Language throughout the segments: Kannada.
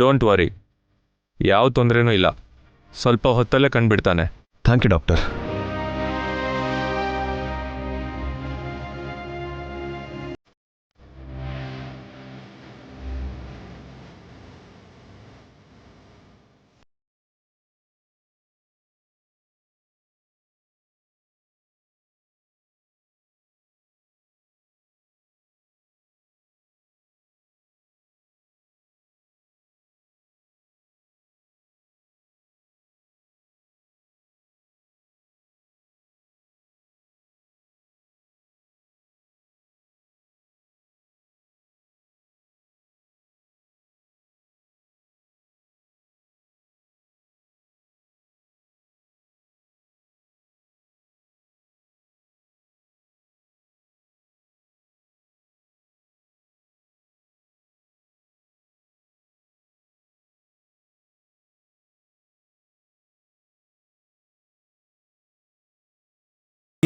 ಡೋಂಟ್ ವರಿ, ಯಾವ ತೊಂದರೆನೂ ಇಲ್ಲ. ಸ್ವಲ್ಪ ಹೊತ್ತಲ್ಲೇ ಕಂಡುಬಿಡ್ತಾನೆ. Thank you doctor.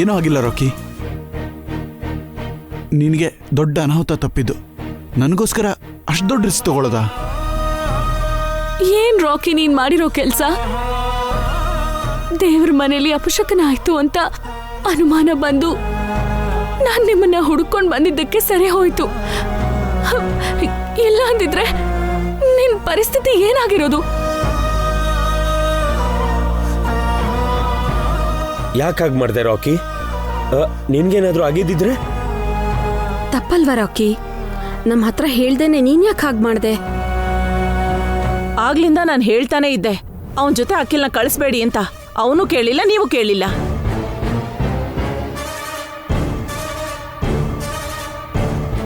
ಏನೂ ಆಗಿಲ್ಲ ರಾಕಿ. ನಿನಗೆ ದೊಡ್ಡ ಅನಾಹುತ ತಪ್ಪಿದ್ದು, ನನಗೋಸ್ಕರ ಅಷ್ಟು ದೊಡ್ಡ ರಿಸ್ಕ್ ತಗೊಳ್ಳೋದಾ? ಏನ್ ರಾಕಿ ನೀನ್ ಮಾಡಿರೋ ಕೆಲ್ಸ? ದೇವ್ರ ಮನೇಲಿ ಅಪಶಕನ ಆಯ್ತು ಅಂತ ಅನುಮಾನ ಬಂದು ನಾನ್ ನಿಮ್ಮನ್ನ ಹುಡುಕೊಂಡು ಬಂದಿದ್ದಕ್ಕೆ ಸರಿ ಹೋಯ್ತು. ಇಲ್ಲ ಅಂದಿದ್ರೆ ನಿನ್ ಪರಿಸ್ಥಿತಿ ಏನಾಗಿರೋದು? ಯಾಕಾಗ್ ಮಾಡ್ದೆ ರಾಕಿ? ನಿನ್ಗೇನಾದ್ರೂ ಆಗಿದ್ದಿದ್ರೆ? ತಪ್ಪಲ್ವಾ ರಾಕಿ? ನಮ್ಮ ಹತ್ರ ಹೇಳ್ದೇನೆ ನೀನ್ ಯಾಕೆ ಹಾಗೆ ಮಾಡ್ದೆ? ಆಗ್ಲಿಂದ ನಾನು ಹೇಳ್ತಾನೆ ಇದ್ದೆ ಅವನ ಜೊತೆ ಅಖಿಲ್ನ ಕಳಿಸ್ಬೇಡಿ ಅಂತ. ಅವನು ಕೇಳಿಲ್ಲ, ನೀವು ಕೇಳಿಲ್ಲ.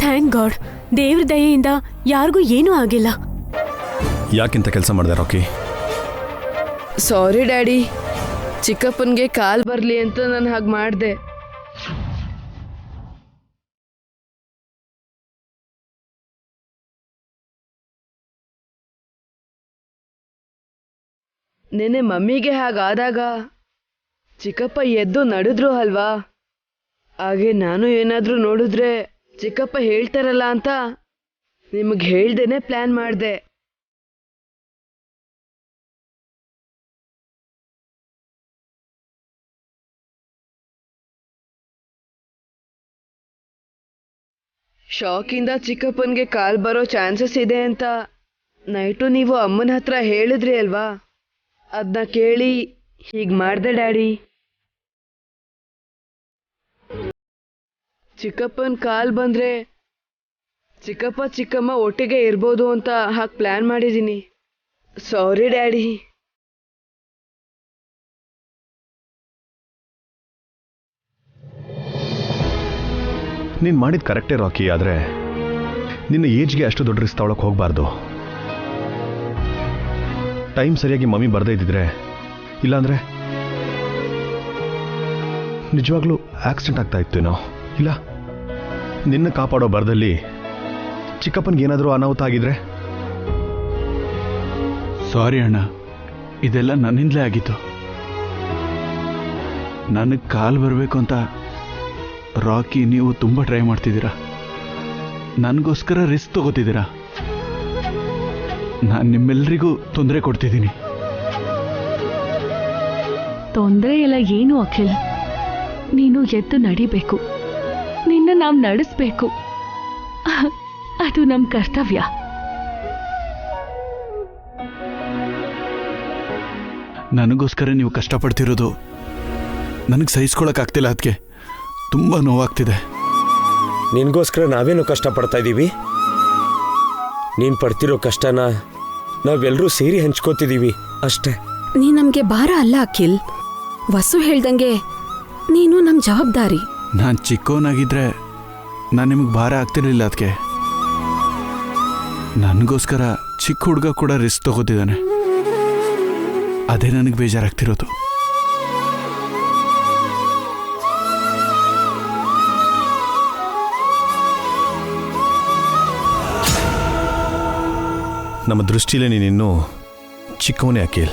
ಥ್ಯಾಂಕ್ ಗಾಡ್, ದೇವ್ರ ದಯೆಯಿಂದ ಯಾರಿಗೂ ಏನೂ ಆಗಿಲ್ಲ. ಯಾಕಿಂತ ಕೆಲಸ ಮಾಡಿದೆ ರಾಕಿ? ಸಾರಿ ಡ್ಯಾಡಿ, ಚಿಕ್ಕಪ್ಪನ್ಗೆ ಕಾಲ್ ಬರ್ಲಿ ಅಂತ ನಾನು ಹಾಗೆ ಮಾಡಿದೆ. ನೆನೆ ಮಮ್ಮಿಗೆ ಹಾಗಾದಾಗ ಚಿಕ್ಕಪ್ಪ ಎದ್ದು ನಡೆದ್ರು ಅಲ್ವಾ? ಹಾಗೆ ನಾನು ಏನಾದ್ರೂ ನೋಡಿದ್ರೆ ಚಿಕ್ಕಪ್ಪ ಹೇಳ್ತಾರಲ್ಲ ಅಂತ ನಿಮಗೆ ಹೇಳ್ದೇನೆ ಪ್ಲಾನ್ ಮಾಡಿದೆ. ಶಾಕಿಂದ ಚಿಕ್ಕಪ್ಪನ್ಗೆ ಕಾಲ್ ಬರೋ ಚಾನ್ಸಸ್ ಇದೆ ಅಂತ ನೈಟು ನೀವು ಅಮ್ಮನ ಹತ್ರ ಹೇಳಿದ್ರಿ ಅಲ್ವಾ? ಅದನ್ನ ಕೇಳಿ ಹೀಗೆ ಮಾಡ್ದೆ ಡ್ಯಾಡಿ. ಚಿಕ್ಕಪ್ಪನ ಕಾಲ್ ಬಂದ್ರೆ ಚಿಕ್ಕಪ್ಪ ಚಿಕ್ಕಮ್ಮ ಒಟ್ಟಿಗೆ ಇರ್ಬೋದು ಅಂತ ಹಾಗೆ ಪ್ಲಾನ್ ಮಾಡಿದ್ದೀನಿ. ಸಾರಿ ಡ್ಯಾಡಿ. ನೀನು ಮಾಡಿದ ಕರೆಕ್ಟೇ ರಾಕಿ, ಆದರೆ ನಿನ್ನ ಏಜ್ಗೆ ಅಷ್ಟು ದೊಡ್ಡ ರಿಸ್ಕ್ ತಗೊಳಕ್ಕೆ ಹೋಗಬಾರ್ದು. ಟೈಮ್ ಸರಿಯಾಗಿ ಮಮ್ಮಿ ಬರದೇ ಇದ್ದಿದ್ರೆ, ಇಲ್ಲಾಂದರೆ ನಿಜವಾಗ್ಲೂ ಆಕ್ಸಿಡೆಂಟ್ ಆಗ್ತಾ ಇತ್ತೇನೋ. ಇಲ್ಲ, ನಿನ್ನ ಕಾಪಾಡೋ ಬರದಲ್ಲಿ ಚಿಕ್ಕಪ್ಪನಿಗೇನಾದರೂ ಅನಾಹುತ ಆಗಿದ್ರೆ? ಸಾರಿ ಅಣ್ಣ, ಇದೆಲ್ಲ ನನ್ನಿಂದಲೇ ಆಗಿತ್ತು. ನನಗೆ ಕಾಲ್ ಬರಬೇಕು ಅಂತ ರಾಕಿ ನೀವು ತುಂಬ ಟ್ರೈ ಮಾಡ್ತಿದ್ದೀರಾ. ನನಗೋಸ್ಕರ ರಿಸ್ಕ್ ತಗೋತಿದ್ದೀರಾ. ನಾನು ನಿಮ್ಮೆಲ್ಲರಿಗೂ ತೊಂದರೆ ಕೊಡ್ತಿದ್ದೀನಿ. ತೊಂದರೆ ಎಲ್ಲ ಏನು ಅಖಿಲ್, ನೀನು ಎದ್ದು ನಡಿಬೇಕು. ನಿನ್ನ ನಾವು ನಡೆಸ್ಬೇಕು. ಅದು ನಮ್ಮ ಕರ್ತವ್ಯ. ನನಗೋಸ್ಕರ ನೀವು ಕಷ್ಟಪಡ್ತಿರೋದು ನನಗೆ ಸಹಿಸ್ಕೊಳಕ್ಕಾಗ್ತಿಲ್ಲ. ಅದಕ್ಕೆ ತುಂಬ ನೋವಾಗ್ತಿದೆ. ನಿನ್ಗೋಸ್ಕರ ನಾವೇನು ಕಷ್ಟಪಡ್ತಾ ಇದ್ದೀವಿ? ನೀನು ಪಡ್ತಿರೋ ಕಷ್ಟನ ನಾವೆಲ್ಲರೂ ಸೇರಿ ಹಂಚ್ಕೋತಿದ್ದೀವಿ ಅಷ್ಟೇ. ನೀ ನಮ್ಗೆ ಭಾರ ಅಲ್ಲ ಅಖಿಲ್. ವಸು ಹೇಳ್ದಂಗೆ ನೀನು ನಮ್ಮ ಜವಾಬ್ದಾರಿ. ನಾನು ಚಿಕ್ಕವನಾಗಿದ್ದರೆ ನಾನು ನಿಮಗೆ ಭಾರ ಆಗ್ತಿರ್ಲಿಲ್ಲ. ಅದಕ್ಕೆ ನನಗೋಸ್ಕರ ಚಿಕ್ಕ ಹುಡುಗ ಕೂಡ ರಿಸ್ಕ್ ತಗೋತಿದ್ದಾನೆ. ಅದೇ ನನಗೆ ಬೇಜಾರಾಗ್ತಿರೋದು. ನಮ್ಮ ದೃಷ್ಟಿಲೇ ನೀನಿನ್ನೂ ಚಿಕ್ಕವನೇ ಅಖಿಲ್.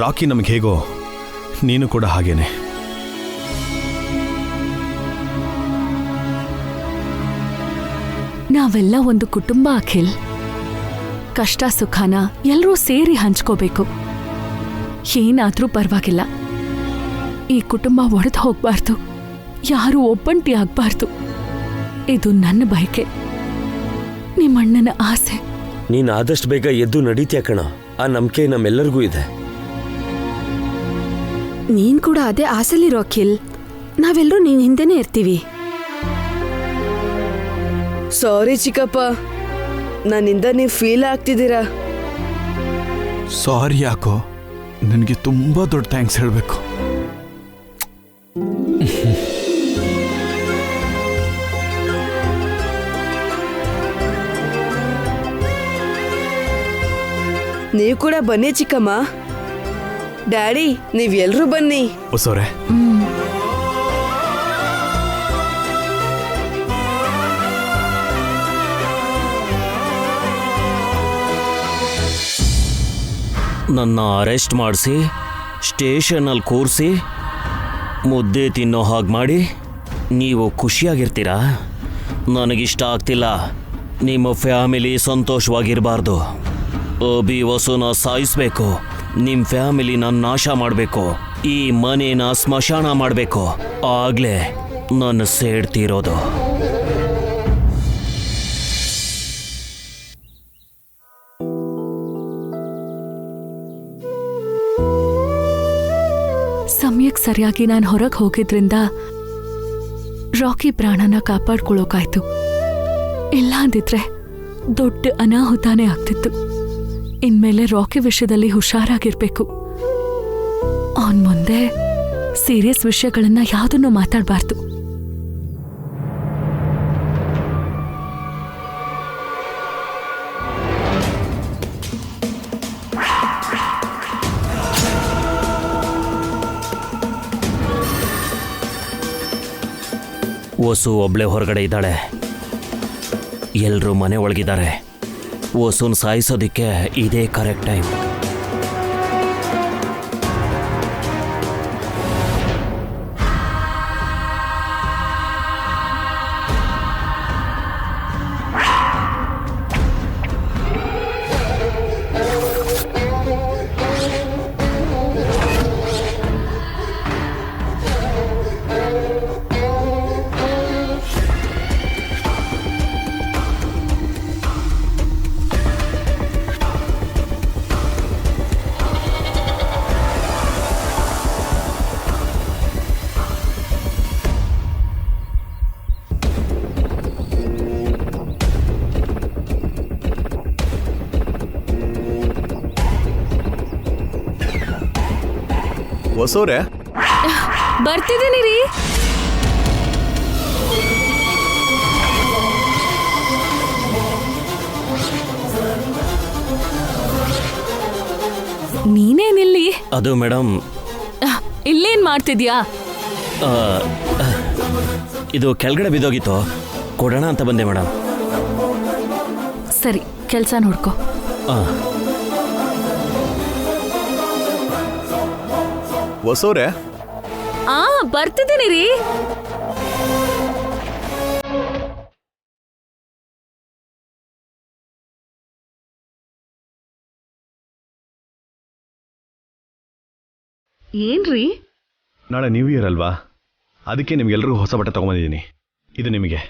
ರಾಕಿ ನಮಗೆ ಹೇಗೋ ನೀನು ಕೂಡ ಹಾಗೇನೆ. ನಾವೆಲ್ಲ ಒಂದು ಕುಟುಂಬ ಅಖಿಲ್. ಕಷ್ಟ ಸುಖನ ಎಲ್ಲರೂ ಸೇರಿ ಹಂಚ್ಕೋಬೇಕು. ಏನಾದ್ರೂ ಪರವಾಗಿಲ್ಲ, ಈ ಕುಟುಂಬ ಒಡೆದು ಹೋಗ್ಬಾರ್ದು, ಯಾರೂ ಒಬ್ಬಂಟಿ ಆಗ್ಬಾರ್ದು. ಇದು ನನ್ನ ಬಯಕೆ, ನಿಮ್ಮಣ್ಣನ ಆಸೆ. ನೀನ್ ಆದಷ್ಟು ಬೇಗ ಎದ್ದು ನಡೀತೀಯ ಕಣ. ಆ ನಂಬಿಕೆ ನಮ್ಮೆಲ್ಲರಿಗೂ ಇದೆ. ನೀನ್ ಕೂಡ ಅದೇ ಆಸೆಲಿರೋ ಅಖಿಲ್. ನಾವೆಲ್ಲರೂ ನೀನ್ ಹಿಂದೆನೇ ಇರ್ತೀವಿ. ಸಾರಿ ಚಿಕ್ಕಪ್ಪ, ನನ್ನಿಂದ ನೀವು ಫೀಲ್ ಆಗ್ತಿದ್ದೀರಾ. ಸಾರಿ ಯಾಕೋ, ನನಗೆ ತುಂಬ ದೊಡ್ಡ ಥ್ಯಾಂಕ್ಸ್ ಹೇಳಬೇಕು. ನೀವು ಕೂಡ ಬನ್ನಿ ಚಿಕ್ಕಮ್ಮ. ಡ್ಯಾಡಿ, ನೀವೆಲ್ಲರೂ ಬನ್ನಿ. ಹೊಸವ್ರೆ, ನನ್ನ ಅರೆಸ್ಟ್ ಮಾಡಿಸಿ ಸ್ಟೇಷನಲ್ಲಿ ಕೂರಿಸಿ ಮುದ್ದೆ ತಿನ್ನೋ ಹಾಗೆ ಮಾಡಿ ನೀವು ಖುಷಿಯಾಗಿರ್ತೀರಾ? ನನಗಿಷ್ಟ ಆಗ್ತಿಲ್ಲ. ನಿಮ್ಮ ಫ್ಯಾಮಿಲಿ ಸಂತೋಷವಾಗಿರಬಾರ್ದು. ಅಭಿ ವಸುನ ಸಾಯಿಸ್ಬೇಕು, ನಿಮ್ಮ ಫ್ಯಾಮಿಲಿನ ನಾಶ ಮಾಡಬೇಕು, ಈ ಮನೇನ ಸ್ಮಶಾನ ಮಾಡಬೇಕು. ಆಗಲೇ ನನ್ನ ಸೇಡ್ತಿರೋದು. ಸಮಯಕ್ಕೆ ಸರಿಯಾಗಿ ನಾನು ಹೊರಗೆ ಹೋಗಿದ್ರಿಂದ ರಾಕಿ ಪ್ರಾಣನ ಕಾಪಾಡ್ಕೊಳ್ಳೋಕಾಯ್ತು. ಇಲ್ಲ ಅಂದಿದ್ರೆ ದೊಡ್ಡ ಅನಾಹುತಾನೇ ಆಗ್ತಿತ್ತು. ಇನ್ಮೇಲೆ ರಾಕಿ ವಿಷಯದಲ್ಲಿ ಹುಷಾರಾಗಿರ್ಬೇಕು. ಅವನ್ ಮುಂದೆ ಸೀರಿಯಸ್ ವಿಷಯಗಳನ್ನ ಯಾವುದನ್ನು ಮಾತಾಡಬಾರ್ದು. ವಸು ಒಬ್ಳೆ ಹೊರಗಡೆ ಇದ್ದಾಳೆ, ಎಲ್ಲರೂ ಮನೆ ಒಳಗಿದ್ದಾರೆ. ವಸುನ್ ಸಾಯಿಸೋದಕ್ಕೆ ಇದೇ ಕರೆಕ್ಟ್ ಟೈಮ್. ಹೊಸವ್ರೆ, ಬರ್ತಿದ್ದೀನಿ ರೀ. ನೀನೇನಿಲ್ಲಿ? ಅದು ಮೇಡಮ್, ಇಲ್ಲೇನ್ ಮಾಡ್ತಿದ್ಯಾ? ಇದು ಕೆಳಗಡೆ ಬಿದ್ದೋಗಿತ್ತು, ಕೊಡೋಣ ಅಂತ ಬಂದೆ ಮೇಡಮ್. ಸರಿ, ಕೆಲಸ ನೋಡ್ಕೋ. ಹೊಸವ್ರೆ, ಬರ್ತಿದ್ದೀನಿ ರೀ. ಏನ್ರಿ? ನಾಳೆ ನ್ಯೂ ಇಯರ್ ಅಲ್ವಾ, ಅದಕ್ಕೆ ನಿಮ್ಗೆಲ್ರಿಗೂ ಹೊಸ ಬಟ್ಟೆ ತಗೊಂಬಂದಿದ್ದೀನಿ. ಇದು ನಿಮಗೆ.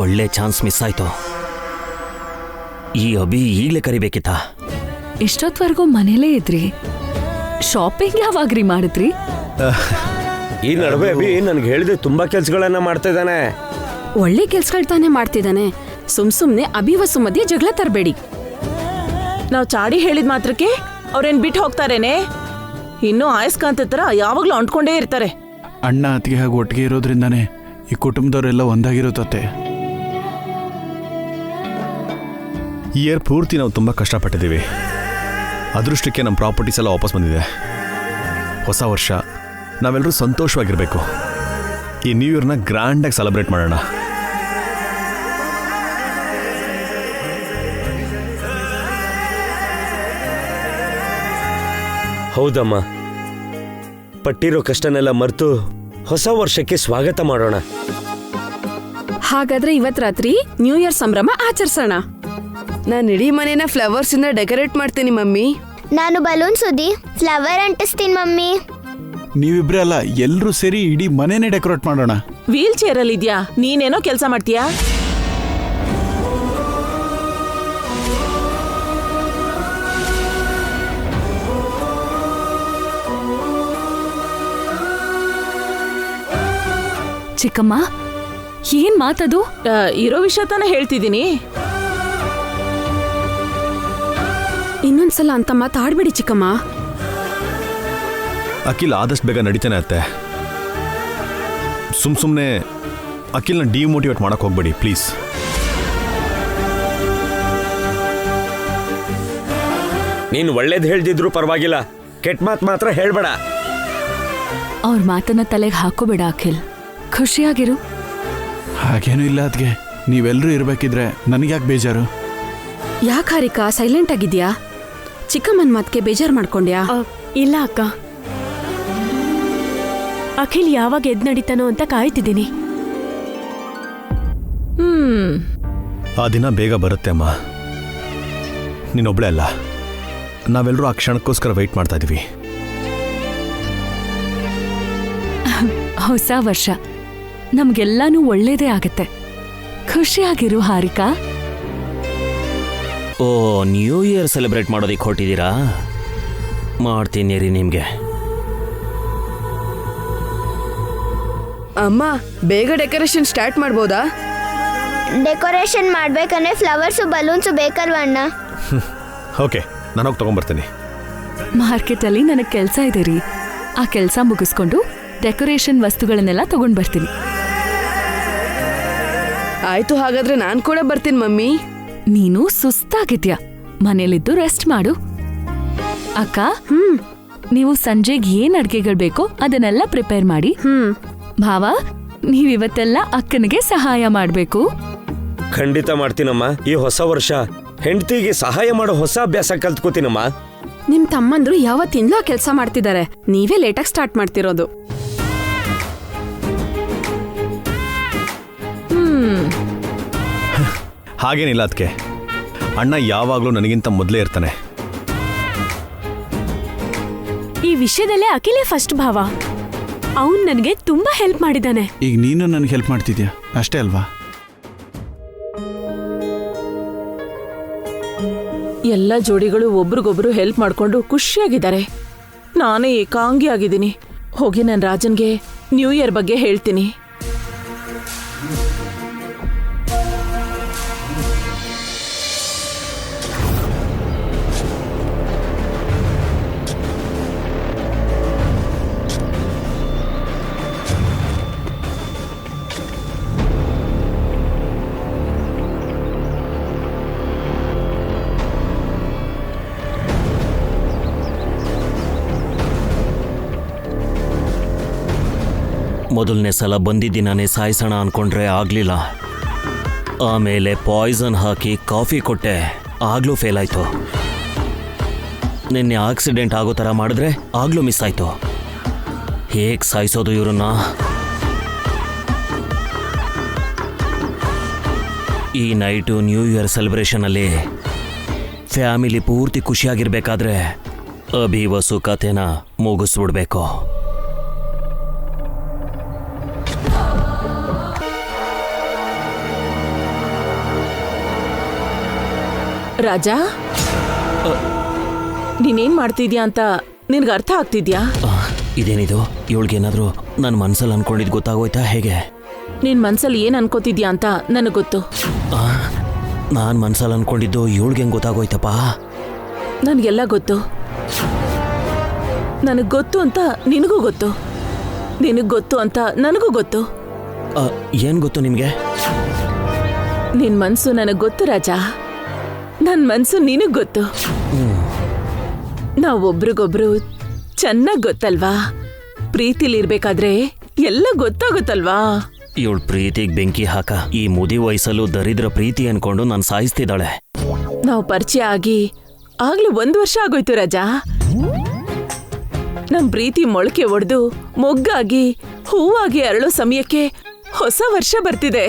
ಒಳ್ಳೆ ಚಾನ್ಸ್ ಮಿಸ್ ಆಯ್ತು. ಈ ಅಭಿ ಈಗಲೇ ಕರಿಬೇಕಿತ್ತ. ಇಷ್ಟೊತ್ವರೆಗೂ ಮನೇಲೇ ಇದ್ರಿ, ಶಾಪಿಂಗ್ ಯಾವಾಗ್ರಿ ಮಾಡಿದ್ರಿ? ಈ ನಡುವೆ ಅಭಿ ನನ್ಗೆ ಹೇಳಿದ್ರೆ ತುಂಬಾ ಕೆಲ್ಸಗಳನ್ನ ಮಾಡ್ತಾ ಇದ್ದಾನೆ. ಒಳ್ಳೆ ಕೆಲ್ಸಗಳು ತಾನೇ ಮಾಡ್ತಿದ್ದಾನೆ. ಸುಮ್ನೆ ಅಭಿವಸು ಮಧ್ಯೆ ಜಗಳ ತರಬೇಡಿ. ನಾವು ಚಾಡಿ ಹೇಳಿದ ಮಾತ್ರಕ್ಕೆ ಅವ್ರೇನ್ ಬಿಟ್ಟು ಹೋಗ್ತಾರೇನೆ? ಇನ್ನೂ ಆಯಸ್ಕಾಂತ ತರ ಯಾವಾಗ್ಲೂ ಅಂಟ್ಕೊಂಡೇ ಇರ್ತಾರೆ. ಅಣ್ಣ ಅತ್ತಿಗೆ ಹಾಗೆ ಒಟ್ಟಿಗೆ ಇರೋದ್ರಿಂದಾನೇ ಈ ಕುಟುಂಬದವರೆಲ್ಲ ಒಂದಾಗಿರುತ್ತತ್ತೆ. ಈ ಇಯರ್ ಪೂರ್ತಿ ನಾವು ತುಂಬ ಕಷ್ಟಪಟ್ಟಿದ್ದೀವಿ. ಅದೃಷ್ಟಕ್ಕೆ ನಮ್ಮ ಪ್ರಾಪರ್ಟೀಸ್ ಎಲ್ಲ ವಾಪಸ್ ಬಂದಿದೆ. ಹೊಸ ವರ್ಷ ನಾವೆಲ್ಲರೂ ಸಂತೋಷವಾಗಿರಬೇಕು. ಈ ನ್ಯೂ ಇಯರ್ನ ಗ್ರ್ಯಾಂಡಾಗಿ ಸೆಲೆಬ್ರೇಟ್ ಮಾಡೋಣ. ಹೌದಮ್ಮ, ಪಟ್ಟಿರೋ ಕಷ್ಟನೆಲ್ಲ ಮರೆತು ಹೊಸ ವರ್ಷಕ್ಕೆ ಸ್ವಾಗತ ಮಾಡೋಣ. ಹಾಗಾದ್ರೆ ಇವತ್ ರಾತ್ರಿ ನ್ಯೂ ಇಯರ್ ಸಂಭ್ರಮ ಆಚರಿಸೋಣ. ನಾನು ಇಡೀ ಮನೇನ ಫ್ಲವರ್ಸ್ ಇಂದ ಡೆಕೋರೇಟ್ ಮಾಡ್ತೀನಿ ಮಮ್ಮಿ. ನಾನು ಬಲೂನ್ ಸುದ್ದಿ ಫ್ಲವರ್ ಅಂಟಿಸ್ತೀನಿ ಮಮ್ಮಿ. ನೀವಿಬ್ರೇ ಅಲ್ಲ, ಎಲ್ಲರೂ ಸೇರಿ ಇಡೀ ಮನೇನೆ ಡೆಕೋರೇಟ್ ಮಾಡೋಣ. ವೀಲ್ ಚೇರ್ ಅಲ್ಲಿ ಇದ್ಯಾ, ನೀನೇನೋ ಕೆಲಸ ಮಾಡ್ತೀಯಾ? ಚಿಕ್ಕಮ್ಮ, ಏನ್ ಮಾತದು? ಇರೋ ವಿಷಯ ತಾನೇ ಹೇಳ್ತಿದ್ದೀನಿ. ಇನ್ನೊಂದ್ಸಲ ಅಂತ ಮಾತಾಡ್ಬೇಡಿ ಚಿಕ್ಕಮ್ಮ. ಅಖಿಲ್ ಆದಷ್ಟು ಬೇಗ ನಡೀತಾನೆ ಅತ್ತೆ. ಸುಮ್ಮನೆ ಅಖಿಲ್ನ ಡಿಮೋಟಿವೇಟ್ ಮಾಡಕ್ ಹೋಗ್ಬೇಡಿ ಪ್ಲೀಸ್. ನೀನು ಒಳ್ಳೇದು ಹೇಳ್ದಿದ್ರು ಪರವಾಗಿಲ್ಲ, ಕೆಟ್ಟ ಮಾತು ಮಾತ್ರ ಹೇಳ್ಬೇಡ. ಅವ್ರ ಮಾತನ್ನ ತಲೆಗೆ ಹಾಕೋಬೇಡ ಅಖಿಲ್, ಖುಷಿಯಾಗಿರು. ಹಾಗೇನೂ ಇಲ್ಲ ಅದ್ಗೆ, ನೀವೆಲ್ಲರೂ ಇರ್ಬೇಕಿದ್ರೆ ನನಗ್ಯಾಕೆ ಬೇಜಾರು? ಯಾಕೆ ಹಾರಿಕಾ ಸೈಲೆಂಟ್ ಆಗಿದ್ಯಾ? ಚಿಕ್ಕಮ್ಮನ್ ಮಾತ್ಗೆ ಬೇಜಾರ್ ಮಾಡ್ಕೊಂಡ್ಯಾ? ಇಲ್ಲ ಅಕ್ಕ, ಅಖಿಲ್ ಯಾವಾಗ ಎದ್ ನಡೀತಾನೋ ಅಂತ ಕಾಯ್ತಿದ್ದೀನಿ. ಆ ದಿನ ಬೇಗ ಬರುತ್ತೆ ಅಮ್ಮ. ನೀನೊಬ್ಳೆ ಅಲ್ಲ, ನಾವೆಲ್ಲರೂ ಆ ಕ್ಷಣಕ್ಕೋಸ್ಕರ ವೆಯ್ಟ್ ಮಾಡ್ತಾ ಇದೀವಿ. ಹೊಸ ವರ್ಷ ನಮ್ಗೆಲ್ಲಾನು ಒಳ್ಳೇದೇ ಆಗತ್ತೆ. ಖುಷಿಯಾಗಿರು ಹಾರಿಕಾ. ಓ, ನ್ಯೂ ಇಯರ್ ಸೆಲೆಬ್ರೇಟ್ ಮಾಡೋದಕ್ಕೆ ಹೊರಟಿದ್ದೀರಾ? ಮಾಡ್ತೀನಿ ರೀ ನಿಮಗೆ. ಅಮ್ಮ, ಬೇಗ ಡೆಕೋರೇಷನ್ ಸ್ಟಾರ್ಟ್ ಮಾಡ್ಬೋದಾ? ಡೆಕೋರೇಷನ್ ಮಾಡ್ಬೇಕಂದ್ರೆ ಫ್ಲವರ್ಸು ಬಲೂನ್ಸು ಬೇಕಲ್ವ ಅಣ್ಣ? ಓಕೆ, ನಾನು ಹೋಗಿ ತಗೊಂಡ್ಬರ್ತೀನಿ. ಮಾರ್ಕೆಟಲ್ಲಿ ನನಗೆ ಕೆಲಸ ಇದೆ ರೀ. ಆ ಕೆಲಸ ಮುಗಿಸ್ಕೊಂಡು ಡೆಕೋರೇಷನ್ ವಸ್ತುಗಳನ್ನೆಲ್ಲ ತಗೊಂಡ್ ಬರ್ತೀನಿ. ಆಯ್ತು, ಹಾಗಾದ್ರೆ ನಾನು ಕೂಡ ಬರ್ತೀನಿ ಮಮ್ಮಿ. ನೀನು ಸುಸ್ತಾಗಿದ್ಯಾ, ಮನೇಲಿದ್ದು ರೆಸ್ಟ್ ಮಾಡು. ಅಕ್ಕ, ನೀವು ಸಂಜೆಗೆ ಏನ್ ಅಡ್ಗೆಗಳು ಬೇಕೋ ಅದನ್ನೆಲ್ಲ ಪ್ರಿಪೇರ್ ಮಾಡಿ. ಭಾವ, ನೀವಿವತ್ತೆಲ್ಲ ಅಕ್ಕನಿಗೆ ಸಹಾಯ ಮಾಡ್ಬೇಕು. ಖಂಡಿತ ಮಾಡ್ತೀನಮ್ಮ. ಈ ಹೊಸ ವರ್ಷ ಹೆಂಡತಿಗೆ ಸಹಾಯ ಮಾಡೋ ಹೊಸ ಅಭ್ಯಾಸ ಕಲ್ತ್ಕೋತೀನಮ್ಮ. ನಿಮ್ ತಮ್ಮಂದ್ರು ಯಾವತ್ತಿಂದಲೂ ಕೆಲಸ ಮಾಡ್ತಿದ್ದಾರೆ, ನೀವೇ ಲೇಟಾಗಿ ಸ್ಟಾರ್ಟ್ ಮಾಡ್ತಿರೋದು. ಹಾಗೇನಿಲ್ಲ ಅದಕ್ಕೆ, ಅಣ್ಣ ಯಾವಾಗಲೂ ನನಗಿಂತ ಮೊದಲೇ ಇರ್ತಾನೆ. ಈ ವಿಷಯದಲ್ಲೇ ಅಖಿಲೇ ಫಸ್ಟ್ ಭಾವ. ಅವನ್ ನನಗೆ ತುಂಬಾ ಹೆಲ್ಪ್ ಮಾಡಿದಾನೆ. ಈಗ ನೀನು ನನಗೆ ಹೆಲ್ಪ್ ಮಾಡ್ತಿದ್ಯಾ ಅಷ್ಟೇ ಅಲ್ವಾ? ಎಲ್ಲ ಜೋಡಿಗಳು ಒಬ್ರಿಗೊಬ್ರು ಹೆಲ್ಪ್ ಮಾಡ್ಕೊಂಡು ಖುಷಿಯಾಗಿದ್ದಾರೆ. ನಾನೇ ಏಕಾಂಗಿ ಆಗಿದ್ದೀನಿ. ಹೋಗಿ ನಾನು ರಾಜನ್ಗೆ ನ್ಯೂ ಇಯರ್ ಬಗ್ಗೆ ಹೇಳ್ತೀನಿ. ಮೊದಲನೇ ಸಲ ಬಂದಿದ್ದೀನಾನೇ ಸಾಯಿಸೋಣ ಅನ್ಕೊಂಡ್ರೆ ಆಗಲಿಲ್ಲ. ಆಮೇಲೆ ಪಾಯ್ಸನ್ ಹಾಕಿ ಕಾಫಿ ಕೊಟ್ಟೆ, ಆಗಲೂ ಫೇಲ್ ಆಯಿತು. ನಿನ್ನೆ ಆಕ್ಸಿಡೆಂಟ್ ಆಗೋ ಥರ ಮಾಡಿದ್ರೆ ಆಗಲೂ ಮಿಸ್ ಆಯಿತು. ಹೇಗೆ ಸಾಯಿಸೋದು ಇವ್ರನ್ನ? ಈ ನೈಟು ನ್ಯೂ ಇಯರ್ ಸೆಲೆಬ್ರೇಷನಲ್ಲಿ ಫ್ಯಾಮಿಲಿ ಪೂರ್ತಿ ಖುಷಿಯಾಗಿರ್ಬೇಕಾದ್ರೆ ಅಭಿ ವಸು ಕಥೆನ ಮುಗಿಸ್ಬಿಡ್ಬೇಕು. ರಾಜ, ನೀನೇನ್ ಮಾಡ್ತಿದ್ಯಾ ಅಂತ ನಿನ್ಗೆ ಅರ್ಥ ಆಗ್ತಿದ್ಯಾ? ಇದೇನಿದು? ಇವಳಿಗೇನಾದರೂ ನನ್ನ ಮನಸ್ಸಲ್ಲಿ ಅನ್ಕೊಂಡಿದ್ದು ಗೊತ್ತಾಗೋಯ್ತಾ ಹೇಗೆ? ನಿನ್ ಮನ್ಸಲ್ಲಿ ಏನ್ ಅನ್ಕೋತಿದ್ಯಾ ಅಂತ ನನಗೆ ಗೊತ್ತು. ನಾನು ಮನಸ್ಸಲ್ಲಿ ಅನ್ಕೊಂಡಿದ್ದು ಇವಳಿಗೆ ಹೆಂಗೆ ಗೊತ್ತಾಗೋಯ್ತಪ್ಪ? ನನಗೆಲ್ಲ ಗೊತ್ತು. ನನಗೆ ಗೊತ್ತು ಅಂತ ನಿನಗೂ ಗೊತ್ತು, ನಿನಗೆ ಗೊತ್ತು ಅಂತ ನನಗೂ ಗೊತ್ತು. ಏನು ಗೊತ್ತು ನಿಮಗೆ? ನಿನ್ ಮನ್ಸು ನನಗೆ ಗೊತ್ತು ರಾಜ, ನನ್ನ ಮನ್ಸು ನಿನಗ್ ಗೊತ್ತು. ನಾವೊಬ್ರಿಗೊಬ್ರು ಚೆನ್ನಾಗ್ ಗೊತ್ತಲ್ವಾ? ಪ್ರೀತಿಲಿರ್ಬೇಕಾದ್ರೆ ಎಲ್ಲ ಗೊತ್ತಾಗುತ್ತಲ್ವಾ? ಇವಳು ಪ್ರೀತಿಗೆ ಬೆಂಕಿ ಹಾಕ. ಈ ಮುದಿ ವಯಸ್ಸಲ್ಲೂ ದರಿದ್ರ ಪ್ರೀತಿ ಅನ್ಕೊಂಡು ನಾನು ಸಾಯಿಸ್ತಿದ್ದಾಳೆ. ನಾವು ಪರಿಚಯ ಆಗಿ ಆಗ್ಲೂ 1 ವರ್ಷ ಆಗೋಯ್ತು ರಾಜ. ನಮ್ ಪ್ರೀತಿ ಮೊಳಕೆ ಒಡೆದು ಮೊಗ್ಗಾಗಿ ಹೂವಾಗಿ ಅರಳೋ ಸಮಯಕ್ಕೆ ಹೊಸ ವರ್ಷ ಬರ್ತಿದೆ.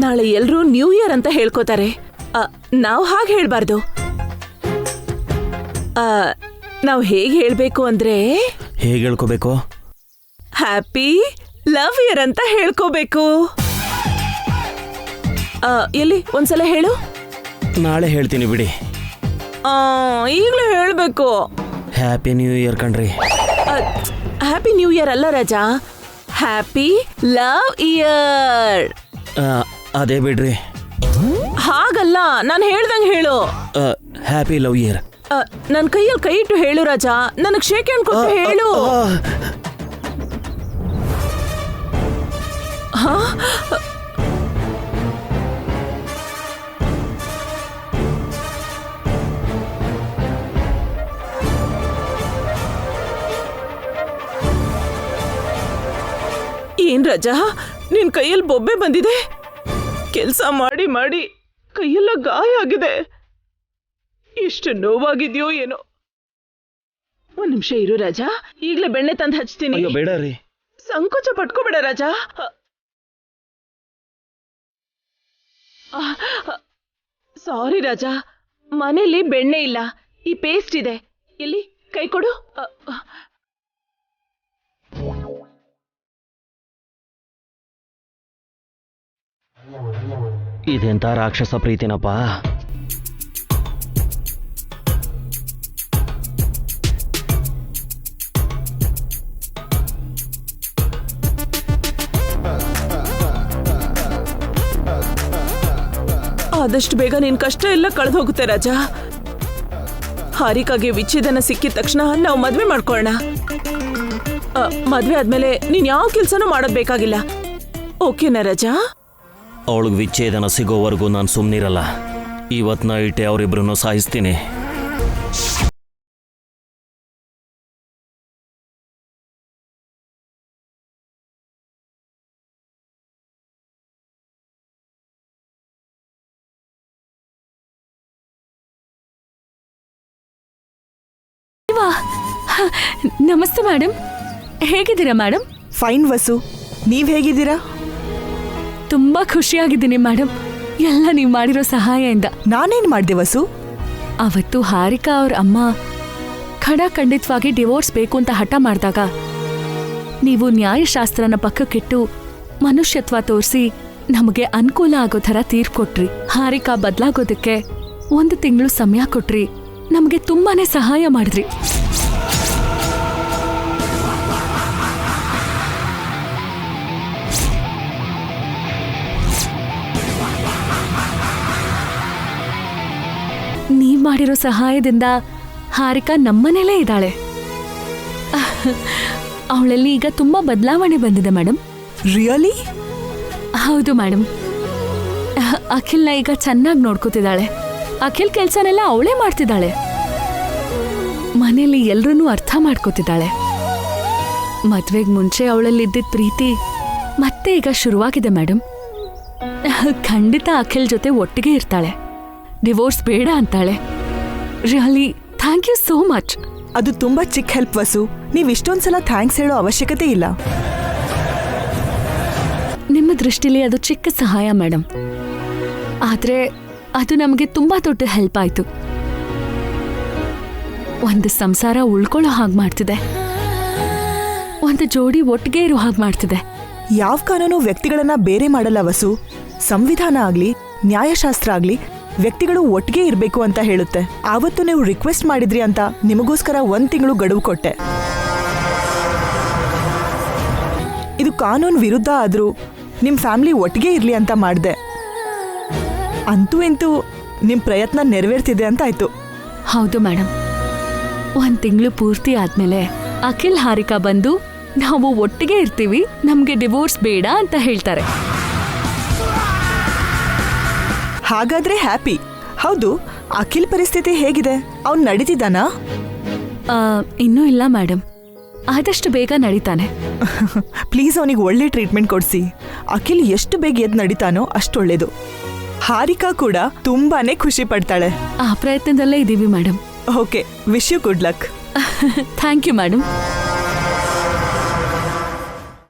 ನಾಳೆ ಎಲ್ರೂ ನ್ಯೂ ಇಯರ್ ಅಂತ ಹೇಳ್ಕೋತಾರೆ. ನಾವು ಹಾಗೆ ಹೇಳ್ಬಾರ್ದು. ನಾವು ಹೇಗೆ ಹೇಳ್ಬೇಕು ಅಂದ್ರೆ, ಹೇಗೆ ಹೇಳ್ಕೋಬೇಕು? ಹ್ಯಾಪಿ ಲವ್ ಇಯರ್ ಅಂತ ಹೇಳ್ಕೋಬೇಕು. ಎಲ್ಲಿ ಒಂದ್ಸಲ ಹೇಳು. ನಾಳೆ ಹೇಳ್ತೀನಿ ಬಿಡಿ. ಈಗಲೂ ಹೇಳ್ಬೇಕು. ಹ್ಯಾಪಿ ನ್ಯೂ ಇಯರ್ ಕಣ್ರಿ. ಹ್ಯಾಪಿ ನ್ಯೂ ಇಯರ್ ಅಲ್ಲ ರಾಜಾ, ಹ್ಯಾಪಿ ಲವ್ ಇಯರ್. ಅದೇ ಬಿಡ್ರಿ. ಹಾಗಲ್ಲ, ನಾನು ಹೇಳ್ದಂಗೆ ಹೇಳು. Happy love year. ನನ್ ಕೈಯಲ್ಲಿ ಕೈ ಇಟ್ಟು ಹೇಳು ರಾಜಾ. ನನಗ್ ಶೇಕ್ ಹ್ಯಾಂಡ್ ಕೊಟ್ಟು ಹೇಳು. ಏನ್ ರಾಜಾ, ನಿನ್ ಕೈಯಲ್ಲಿ ಬೊಬ್ಬೆ ಬಂದಿದೆ. ಕೆಲ್ಸ ಮಾಡಿ ಮಾಡಿ ಕೈಯೆಲ್ಲ ಗಾಯ ಆಗಿದೆ. ಎಷ್ಟು ನೋವಾಗಿದೆಯೋ ಏನೋ. ಒಂದ್ ನಿಮಿಷ ಇರು ರಾಜಾ, ಈಗ್ಲೇ ಬೆಣ್ಣೆ ತಂದು ಹಚ್ತೀನಿ. ಅಯ್ಯೋ ಬೇಡ ರೀ. ಸಂಕೋಚ ಪಟ್ಕೋಬೇಡ ರಾಜಾ. ಸಾರಿ ರಾಜಾ, ಮನೇಲಿ ಬೆಣ್ಣೆ ಇಲ್ಲ, ಈ ಪೇಸ್ಟ್ ಇದೆ. ಎಲ್ಲಿ ಕೈ ಕೊಡು. ಇದೆಂತ ರಾಕ್ಷಸ ಪ್ರೀತಿನಪ್ಪ. ಆದಷ್ಟು ಬೇಗ ನಿನ್ ಕಷ್ಟ ಎಲ್ಲ ಕಳೆದು ಹೋಗುತ್ತೆ ರಾಜಾ. ಹಾರಿಕಾಗೆ ವಿಚ್ಛೇದನ ಸಿಕ್ಕಿದ ತಕ್ಷಣ ನಾವು ಮದ್ವೆ ಮಾಡ್ಕೊಳ್ಳೋಣ. ಮದ್ವೆ ಆದ್ಮೇಲೆ ನೀನ್ ಯಾವ ಕೆಲ್ಸನೂ ಮಾಡೋದ್ ಬೇಕಾಗಿಲ್ಲ. ಓಕೆನಾ ರಾಜಾ? ಅವಳಿಗೆ ವಿಚ್ಛೇದನ ಸಿಗೋವರೆಗೂ ನಾನು ಸುಮ್ಮನಿರಲ್ಲ. ಇವತ್ತು ನೈಟೇ ಅವರಿಬ್ರನ್ನು ಸಾಯಿಸ್ತೀನಿ. ನಮಸ್ತೆ ಮೇಡಮ್, ಹೇಗಿದ್ದೀರಾ ಮೇಡಮ್? ಫೈನ್ ವಸು, ನೀವ್ ಹೇಗಿದ್ದೀರಾ? ತುಂಬಾ ಖುಷಿಯಾಗಿದ್ದೀನಿ ಮೇಡಮ್, ಎಲ್ಲ ನೀವು ಮಾಡಿರೋ ಸಹಾಯದಿಂದ. ನಾನೇನ್ ಮಾಡ್ದೆ ವಸು? ಅವತ್ತು ಹಾರಿಕಾ ಅವ್ರ ಅಮ್ಮ ಖಡಾಖಂಡಿತವಾಗಿ ಡಿವೋರ್ಸ್ ಬೇಕು ಅಂತ ಹಠ ಮಾಡಿದಾಗ ನೀವು ನ್ಯಾಯಶಾಸ್ತ್ರನ ಪಕ್ಕಕ್ಕಿಟ್ಟು ಮನುಷ್ಯತ್ವ ತೋರಿಸಿ ನಮಗೆ ಅನುಕೂಲ ಆಗೋ ಥರ ತೀರ್ಪು ಕೊಟ್ರಿ. ಹಾರಿಕಾ ಬದಲಾಗೋದಕ್ಕೆ 1 ತಿಂಗಳು ಸಮಯ ಕೊಟ್ರಿ. ನಮಗೆ ತುಂಬಾನೇ ಸಹಾಯ ಮಾಡಿದ್ರಿ. ನೀವ್ ಮಾಡಿರೋ ಸಹಾಯದಿಂದ ಹಾರಿಕಾ ನಮ್ಮನೇಲೇ ಇದ್ದಾಳೆ. ಅವಳಲ್ಲಿ ಈಗ ತುಂಬಾ ಬದಲಾವಣೆ ಬಂದಿದೆ ಮೇಡಮ್. ರಿಯಲಿ? ಹೌದು ಮೇಡಮ್. ಅಖಿಲ್ನ ಈಗ ಚೆನ್ನಾಗಿ ನೋಡ್ಕೋತಿದ್ದಾಳೆ. ಅಖಿಲ್ ಕೆಲ್ಸನೆಲ್ಲ ಅವಳೇ ಮಾಡ್ತಿದ್ದಾಳೆ. ಮನೇಲಿ ಎಲ್ರನ್ನೂ ಅರ್ಥ ಮಾಡ್ಕೋತಿದ್ದಾಳೆ. ಮದ್ವೆಗ್ ಮುಂಚೆ ಅವಳಲ್ಲಿದ್ದಿದ್ದ ಪ್ರೀತಿ ಮತ್ತೆ ಈಗ ಶುರುವಾಗಿದೆ ಮೇಡಮ್. ಖಂಡಿತ ಅಖಿಲ್ ಜೊತೆ ಒಟ್ಟಿಗೆ ಇರ್ತಾಳೆ. ಡಿವೋರ್ಸ್ ಬೇಡ ಅಂತಾಳೆ. Really thank you so much. ಅದು ತುಂಬಾ ಚಿಕ್ಕ ಹೆಲ್ಪ್ ವಸು, ನೀವ್ ಇಷ್ಟೊಂದ್ಸಲ ಥ್ಯಾಂಕ್ಸ್ ಹೇಳೋ ಅವಶ್ಯಕತೆ ಇಲ್ಲ. ನಿಮ್ಮ ದೃಷ್ಟಿಲಿ ಅದು ಚಿಕ್ಕ ಸಹಾಯ ಮೇಡಮ್, ಆದ್ರೆ ಅದು ನಮಗೆ ತುಂಬಾ ದೊಡ್ಡ ಹೆಲ್ಪ್ ಆಯ್ತು. ಒಂದು ಸಂಸಾರ ಉಳ್ಕೊಳ್ಳೋ ಹಾಗೆ ಮಾಡ್ತಿದೆ, ಒಂದು ಜೋಡಿ ಒಟ್ಟಿಗೆ ಇರೋ ಹಾಗೆ ಮಾಡ್ತಿದೆ. ಯಾವ ಕಾನೂನು ವ್ಯಕ್ತಿಗಳನ್ನ ಬೇರೆ ಮಾಡಲ್ಲ ವಸು. ಸಂವಿಧಾನ ಆಗ್ಲಿ ನ್ಯಾಯಶಾಸ್ತ್ರ ಆಗ್ಲಿ ವ್ಯಕ್ತಿಗಳು ಒಟ್ಟಿಗೆ ಇರಬೇಕು ಅಂತ ಹೇಳುತ್ತೆ. ಆವತ್ತು ನೀವು ರಿಕ್ವೆಸ್ಟ್ ಮಾಡಿದ್ರಿ ಅಂತ ನಿಮಗೋಸ್ಕರ 1 ತಿಂಗಳು ಗಡುವು ಕೊಟ್ಟೆ. ಇದು ಕಾನೂನು ವಿರುದ್ಧ ಆದ್ರೂ ನಿಮ್ ಫ್ಯಾಮಿಲಿ ಒಟ್ಟಿಗೆ ಇರ್ಲಿ ಅಂತ ಮಾಡ್ದೆ. ಅಂತೂ ಇಂತೂ ನಿಮ್ ಪ್ರಯತ್ನ ನೆರವೇರ್ತಿದೆ ಅಂತ ಆಯ್ತು. ಹೌದು ಮೇಡಮ್. 1 ತಿಂಗಳು ಪೂರ್ತಿ ಆದ್ಮೇಲೆ ಅಖಿಲ್ ಹಾರಿಕಾ ಬಂದು ನಾವು ಒಟ್ಟಿಗೆ ಇರ್ತೀವಿ, ನಮ್ಗೆ ಡಿವೋರ್ಸ್ ಬೇಡ ಅಂತ ಹೇಳ್ತಾರೆ. ಹಾಗಾದ್ರೆ ಹ್ಯಾಪಿ. ಹೌದು, ಅಖಿಲ್ ಪರಿಸ್ಥಿತಿ ಹೇಗಿದೆ? ಅವ್ನು ನಡೀತಿದ್ದಾನಾ? ಇನ್ನೂ ಇಲ್ಲ ಮೇಡಮ್, ಆದಷ್ಟು ಬೇಗ ನಡೀತಾನೆ. ಪ್ಲೀಸ್ ಅವನಿಗೆ ಒಳ್ಳೆ ಟ್ರೀಟ್ಮೆಂಟ್ ಕೊಡ್ಸಿ. ಅಖಿಲ್ ಎಷ್ಟು ಬೇಗ ಎದ್ದು ನಡೀತಾನೋ ಅಷ್ಟೊಳ್ಳೇದು. ಹಾರಿಕಾ ಕೂಡ ತುಂಬಾನೇ ಖುಷಿ ಪಡ್ತಾಳೆ. ಆ ಪ್ರಯತ್ನದಲ್ಲೇ ಇದೀವಿ madam. Okay, wish you good luck. Thank you madam.